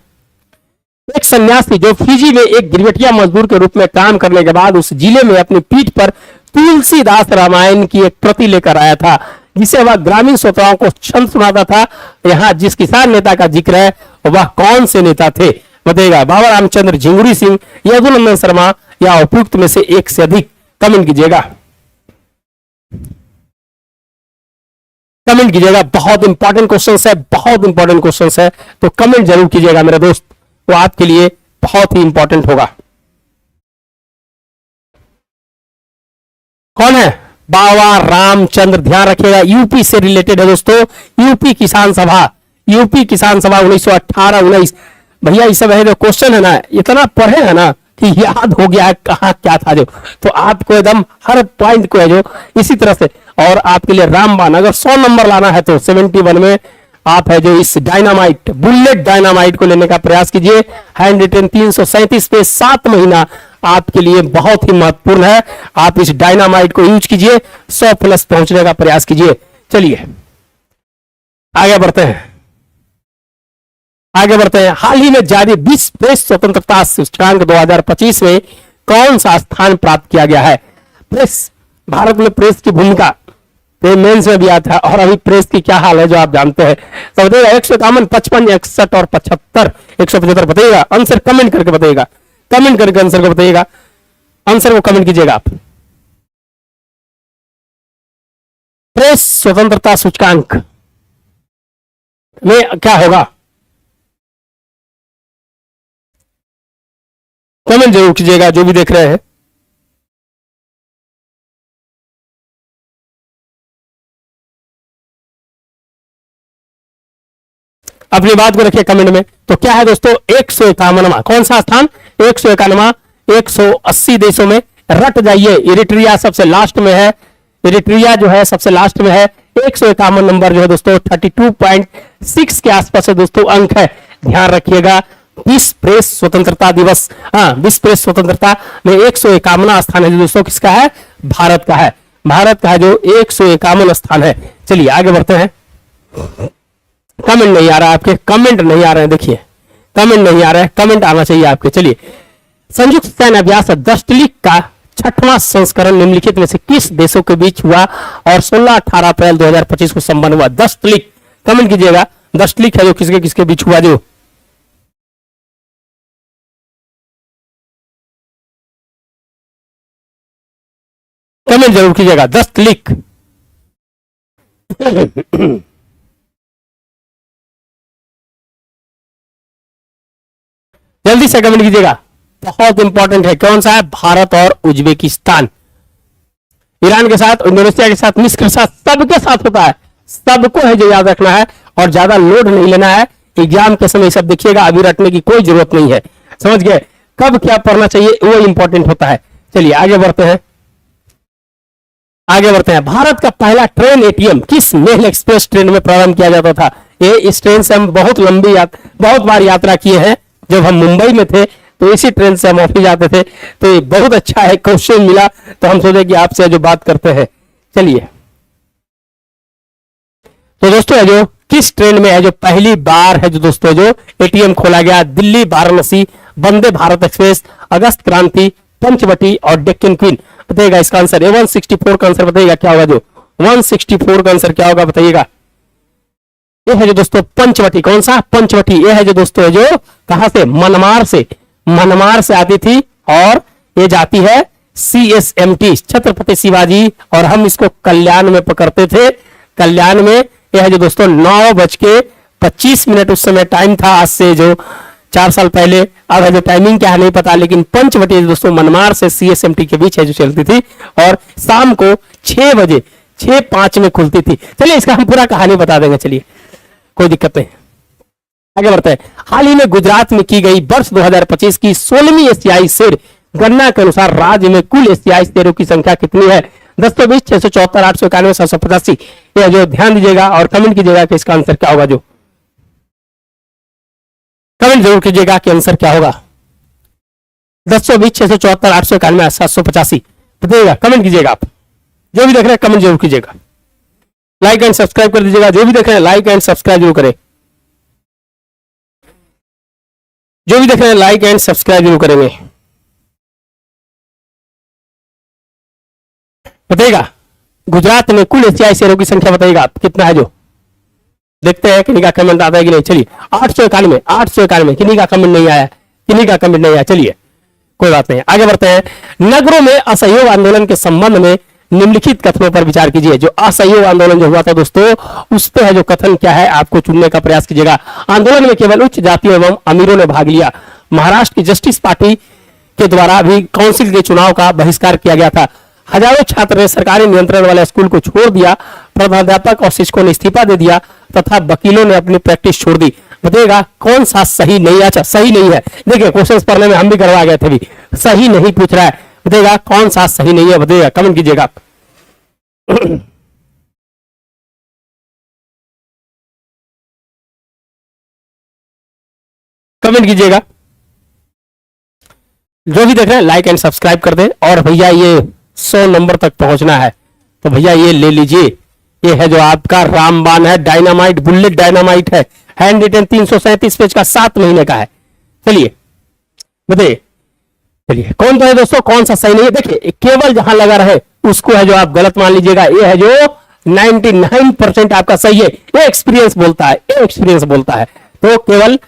एक सन्यासी जो फिजी में एक गिरवटिया मजदूर के रूप में काम करने के बाद उस जिले में अपनी पीठ पर तुलसीदास रामायण की एक प्रति लेकर आया था, जिसे वह ग्रामीण श्रोताओं को छंद सुनाता था। यहाँ जिस किसान नेता का जिक्र है वह कौन से नेता थे, बताइएगा। बाबा रामचंद्र, झिंगुरी सिंह, यदुनंदन शर्मा या उपयुक्त में से एक से अधिक, कमेंट कीजिएगा, कमेंट कीजिएगा। बहुत इंपॉर्टेंट क्वेश्चन है, बहुत इंपॉर्टेंट क्वेश्चन है, तो कमेंट जरूर कीजिएगा मेरे दोस्त, वो आपके लिए बहुत ही इंपॉर्टेंट होगा। कौन है? बाबा रामचंद्र, ध्यान रखिएगा, यूपी से रिलेटेड है दोस्तों। यूपी किसान सभा, यूपी किसान सभा 1918-19। भैया ये सब है जो क्वेश्चन है ना, इतना पढ़े है ना कि याद हो गया है कहाँ क्या था जो, तो आपको एकदम हर पॉइंट को है जो इसी तरह से। और आपके लिए रामबाण, अगर 100 नंबर लाना है तो 71 में आप है जो इस डायनामाइट, बुलेट डायनामाइट को लेने का प्रयास कीजिए। हैंड रिटेन 337 पे 7 महीना आपके लिए बहुत ही महत्वपूर्ण है। आप इस डायनामाइट को यूज कीजिए, 100 प्लस पहुंचने का प्रयास कीजिए। चलिए आगे बढ़ते हैं, आगे बढ़ते हैं। हाल ही में जारी विश्व प्रेस स्वतंत्रता सूचकांक 2025 में कौन सा स्थान प्राप्त किया गया है? प्रेस, भारत में प्रेस की भूमिका मेंस में भी आता है, और अभी प्रेस की क्या हाल है जो आप जानते हैं। तो बताइएगा 151, 55, 61 और 75, 175 बताइएगा। आंसर कमेंट करके बताइएगा, कमेंट करके आंसर को बताइएगा, आंसर को कमेंट कीजिएगा आप। प्रेस स्वतंत्रता सूचकांक में क्या होगा? कमेंट जरूर कीजिएगा जो भी देख रहे हैं। अपनी बात को रखिए कमेंट में। तो क्या है दोस्तों? 151वां, कौन सा स्थान? 151वां। 180 देशों में रट जाइए, इरिट्रिया सबसे लास्ट में है, इरिट्रिया जो है सबसे लास्ट में है। 151 नंबर जो है दोस्तों 32.6 के आसपास है दोस्तों अंक है, ध्यान रखिएगा। विश्व प्रेस स्वतंत्रता दिवस, हाँ विश्व प्रेस स्वतंत्रता में 151वां स्थान है दोस्तों, किसका है? भारत का है, भारत का है जो 151 स्थान है। चलिए आगे बढ़ते हैं। कमेंट नहीं आ रहा है आपके, कमेंट नहीं आ रहे हैं, देखिए कमेंट नहीं आ रहा है, कमेंट आना चाहिए आपके। चलिए, संयुक्त सैन्य अभ्यास दस्तलिक का 6वां संस्करण निम्नलिखित में से किस देशों के बीच हुआ और 16-18 अप्रैल 2025 को संपन्न हुआ? दस्तलिक, कमेंट कीजिएगा, दस्तलिक है जो किसके किसके बीच हुआ जो? कमेंट जरूर कीजिएगा, दस्तलिक। जल्दी से कमेंट कीजिएगा, बहुत इंपॉर्टेंट है। कौन सा है? भारत और उज्बेकिस्तान, ईरान के साथ, इंडोनेशिया के साथ, मिस्र के साथ, सबके साथ होता है, सबको है जो याद रखना है और ज्यादा लोड नहीं लेना है। एग्जाम के समय सब देखिएगा, अभी रटने की कोई जरूरत नहीं है, समझ गए? कब क्या पढ़ना चाहिए वो इंपॉर्टेंट होता है। चलिए आगे बढ़ते हैं, आगे बढ़ते हैं। भारत का पहला ट्रेन एटीएम किस मेल एक्सप्रेस ट्रेन में प्रारंभ किया जाता था? ये इस ट्रेन से हम बहुत लंबी बहुत बार यात्रा किए हैं। जब हम मुंबई में थे तो इसी ट्रेन से हम ऑफिस जाते थे, तो ये बहुत अच्छा है, क्वेश्चन मिला तो हम सोचे कि आपसे जो बात करते हैं। चलिए, तो दोस्तों है जो किस ट्रेन में है जो पहली बार है जो दोस्तों जो एटीएम खोला गया? दिल्ली वाराणसी, वंदे भारत एक्सप्रेस, अगस्त क्रांति, पंचवटी और डेक्कन क्वीन। बताइएगा इसका आंसर। 164 का आंसर बताइएगा क्या होगा जो? 164 का आंसर क्या होगा बताइएगा? ये है जो दोस्तों पंचवटी। कौन सा? पंचवटी। ये है जो दोस्तों है जो कहां से? मनमार से, मनमार से आती थी और ये जाती है CSMT, छत्रपति शिवाजी, और हम इसको कल्याण में पकड़ते थे, कल्याण में। यह है जो दोस्तों 9:25 उस समय टाइम था, आज से जो 4 साल पहले। अब है जो टाइमिंग क्या है नहीं पता, लेकिन पंचवटी दोस्तों मनमार से CSMT के बीच है जो चलती थी और शाम को 6 बजे 6:05 में खुलती थी। चलिए इसका हम पूरा कहानी बता देंगे, चलिए कोई दिक्कत नहीं, आगे बढ़ते हैं। हाल ही में गुजरात में की गई वर्ष 2025 की 16वीं एशियाई शेर गणना के अनुसार राज्य में कुल एशियाई शेरों की संख्या कितनी है? 1020, 674, 891, 785। यह जो ध्यान दीजिएगा और कमेंट कीजिएगा कि इसका आंसर क्या होगा जो? कमेंट जरूर कीजिएगा कि आंसर क्या होगा। 1020, 674, 891, 785 बताइएगा, कमेंट कीजिएगा। आप जो भी देख रहे हैं कमेंट जरूर कीजिएगा, लाइक एंड सब्सक्राइब कर दीजिएगा। जो भी देख रहे हैं लाइक एंड सब्सक्राइब जरूर करें, जो भी देख रहे हैं लाइक एंड सब्सक्राइब जरूर करेंगे। बताइएगा गुजरात में कुल एशियाई शेरों की संख्या बताइएगा आप कितना है जो? देखते हैं किन्हीं का कमेंट आता है कि नहीं। चलिए 891, 891, किन्हीं का कमेंट नहीं आया, किन्हीं का कमेंट नहीं आया। चलिए कोई बात नहीं, आगे बढ़ते हैं। नगरों में असहयोग आंदोलन के संबंध में निम्नलिखित कथनों पर विचार कीजिए। जो असहयोग आंदोलन जो हुआ था दोस्तों, उस पे है जो कथन क्या है, आपको चुनने का प्रयास कीजिएगा। आंदोलन में केवल उच्च जातियों एवं अमीरों ने भाग लिया। महाराष्ट्र की जस्टिस पार्टी के द्वारा भी काउंसिल के चुनाव का बहिष्कार किया गया था। हजारों छात्र ने सरकारी नियंत्रण वाले स्कूल को छोड़ दिया। प्रधानाध्यापक और शिक्षकों ने इस्तीफा दे दिया तथा वकीलों ने अपनी प्रैक्टिस छोड़ दी। बताइएगा कौन सा सही नहीं है? अच्छा सही नहीं है, देखिए क्वेश्चंस पढ़ने में हम भी करवा गए थे भी, सही नहीं पूछ रहा है। बताइएगा कौन सा सही नहीं है, बताइएगा, कमेंट कीजिएगा आप। कमेंट कीजिएगा। जो भी देख रहे हैं लाइक एंड सब्सक्राइब कर दें। और भैया ये 100 नंबर तक पहुंचना है तो भैया ये ले लीजिए, ये है जो आपका रामबाण है, डायनामाइट, बुलेट डायनामाइट है, हैंड रिटन 337 पेज का 7 महीने का है। चलिए बताइए, चलिए कौन तो है दोस्तों, कौन सा सही नहीं है? देखिए केवल जहां लगा रहे उसको है जो आप गलत मान लीजिएगा। ये है जो 99% आपका सही है। ये एक्सपीरियंस बोलता है, ये एक्सपीरियंस बोलता है। तो केवल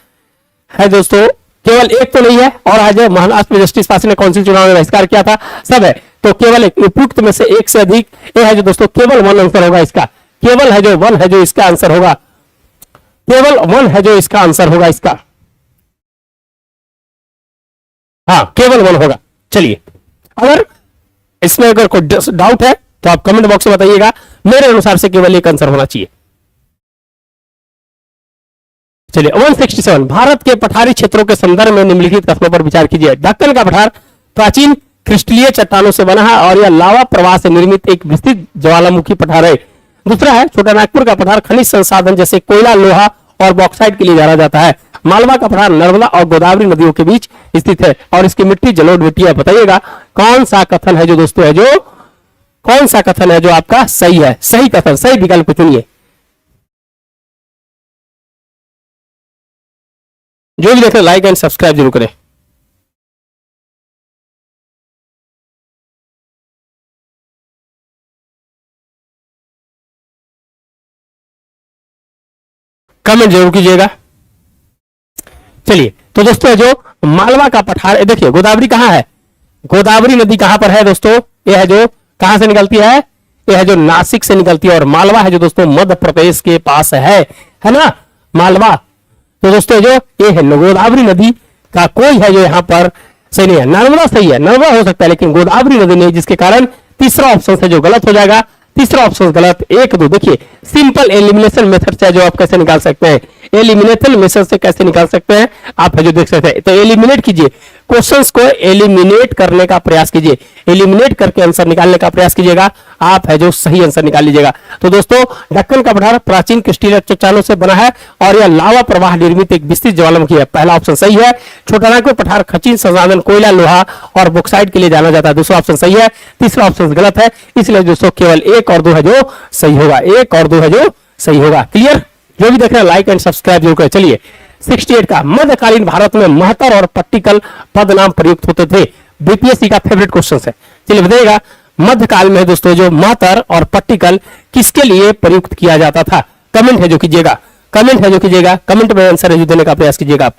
है दोस्तों, केवल एक तो नहीं है। और आज महाराष्ट्र में जस्टिस पासी ने काउंसिल चुनाव में बहिष्कार किया था, सब है। तो केवल एक उपयुक्त में से एक से अधिक, ये है जो दोस्तों केवल 1 आंसर होगा इसका। केवल है जो 1 है जो इसका आंसर होगा, केवल 1 है जो इसका आंसर होगा इसका। हाँ केवल 1 होगा। चलिए अगर इसमें अगर कोई डाउट है तो आप कमेंट बॉक्स में बताइएगा। मेरे अनुसार से केवल एक आंसर होना चाहिए। चलिए 167, भारत के पठारी क्षेत्रों के संदर्भ में निम्नलिखित कथनों पर विचार कीजिए। दक्कन का पठार प्राचीन क्रिस्टलीय चट्टानों से बना है और यह लावा प्रवाह से निर्मित एक विस्तृत ज्वालामुखी पठार है। दूसरा है छोटा नागपुर का पठार खनिज संसाधन जैसे कोयला, लोहा और बॉक्साइट के लिए जाना जाता है। मालवा का पठार नर्मदा और गोदावरी नदियों के बीच स्थित है और इसकी मिट्टी जलोढ़ मिट्टी है। बताइएगा कौन सा कथन है जो दोस्तों है जो, कौन सा कथन है जो आपका सही है? सही कथन, सही विकल्प चुनिए। जो भी देख रहे लाइक एंड सब्सक्राइब जरूर करें। कमेंट जरूर कीजिएगा। चलिए तो दोस्तों जो मालवा का पठार, देखिए गोदावरी कहां है, गोदावरी नदी कहां पर है दोस्तों? ये है जो कहां से निकलती है, ये है जो नासिक से निकलती है। और मालवा है जो दोस्तों मध्य प्रदेश के पास है ना मालवा। तो दोस्तों जो ये है गोदावरी नदी का कोई है जो यहाँ पर सही नहीं है। नर्मदा सही है, नर्मदा हो सकता है लेकिन गोदावरी नदी नहीं, जिसके कारण तीसरा ऑप्शन है जो गलत हो जाएगा। तीसरा ऑप्शन गलत। 1 2 देखिए सिंपल एलिमिनेशन मेथड से जो आप कैसे निकाल सकते हैं, एलिमिनेशन मेथड से कैसे निकाल सकते हैं आप है जो देख सकते हैं। तो एलिमिनेट कीजिए, क्वेश्चंस को एलिमिनेट करने का प्रयास कीजिए, एलिमिनेट करके आंसर निकालने का प्रयास कीजिएगा, आप है जो सही आंसर निकाल लीजिएगा। तो दोस्तों दक्कन का पठार प्राचीन क्रिस्टलीय चट्टानों से बना है और यह लावा प्रवाह निर्मित एक विस्तृत ज्वालामुखी है। पहला ऑप्शन सही है। छोटा नागपुर पठार खनिज संसाधन कोयला, लोहा और बॉक्साइट के लिए जाना जाता है। दूसरा ऑप्शन सही है, तीसरा ऑप्शन गलत है। इसलिए दोस्तों केवल 1 और 2 है जो सही होगा, 1 और 2 है जो सही होगा। क्लियर? जो भी देख रहे हैं लाइक एंड सब्सक्राइब जरूर करें। चलिए 68 का, मध्यकालीन भारत में महतर और पट्टिकल पद नाम प्रयुक्त होते थे। बीपीएससी का फेवरेट क्वेश्चन है। चलिए बताइएगा मध्यकाल में दोस्तों जो महतर और पट्टिकल किसके लिए प्रयुक्त किया जाता था? कमेंट है जो कीजिएगा, कमेंट है जो कीजिएगा, कमेंट में आंसर है जो देने का प्रयास कीजिएगा आप।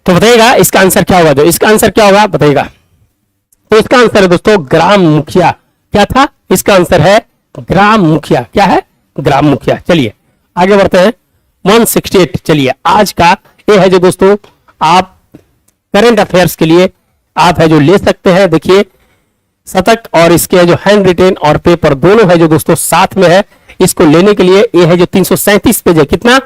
तो बताइएगा इसका आंसर क्या होगा? जो इसका आंसर क्या होगा बताइएगा। तो इसका आंसर है दोस्तों ग्राम मुखिया। क्या था? इसका आंसर है ग्राम मुखिया। क्या है? ग्राम मुखिया। चलिए आगे बढ़ते हैं 168। चलिए आज का ये है जो दोस्तों आप करंट अफेयर्स के लिए आप है जो ले सकते हैं। देखिए शतक और इसके जो हैंड रिटेन और पेपर दोनों है जो दोस्तों साथ में है। इसको लेने के लिए ये है जो 337 पेज है। कितना?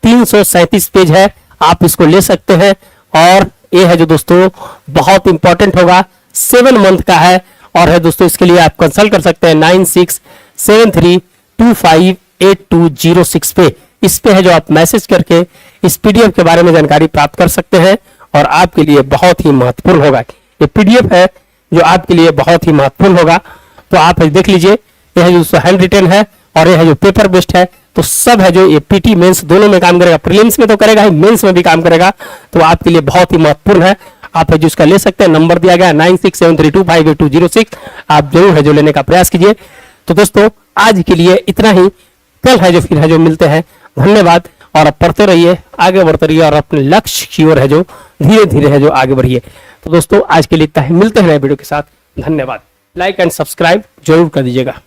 337 पेज है, आप इसको ले सकते हैं। और ये है जो दोस्तों बहुत इंपॉर्टेंट होगा, 7 मंथ का है। और है दोस्तों इसके लिए आप कंसल्ट कर सकते हैं 9673258206 पे। इस पे है जो आप मैसेज करके इस पीडीएफ के बारे में जानकारी प्राप्त कर सकते हैं और आपके लिए बहुत ही महत्वपूर्ण होगा। ये पीडीएफ है जो आपके लिए बहुत ही महत्वपूर्ण होगा। तो आप देख लीजिए, यह है जो हैंड रिटेन है और यह है जो पेपर बेस्ड है। तो सब है जो ये पीटी मेंस दोनों में काम करेगा, प्रीलिम्स में तो करेगा ही, मेंस में भी काम करेगा। तो आपके लिए बहुत ही महत्वपूर्ण है, आप है जो इसका ले सकते हैं। नंबर दिया गया 9673258206। आप जरूर है जो लेने का प्रयास कीजिए। तो दोस्तों आज के लिए इतना ही, कल है जो फिर है जो मिलते हैं। धन्यवाद। और अब पढ़ते रहिए, आगे बढ़ते रहिए और अपने लक्ष्य की ओर है जो धीरे धीरे है जो आगे बढ़िए। तो दोस्तों आज के लिए इतना ही, मिलते हैं नए वीडियो के साथ। धन्यवाद। लाइक एंड सब्सक्राइब जरूर कर दीजिएगा।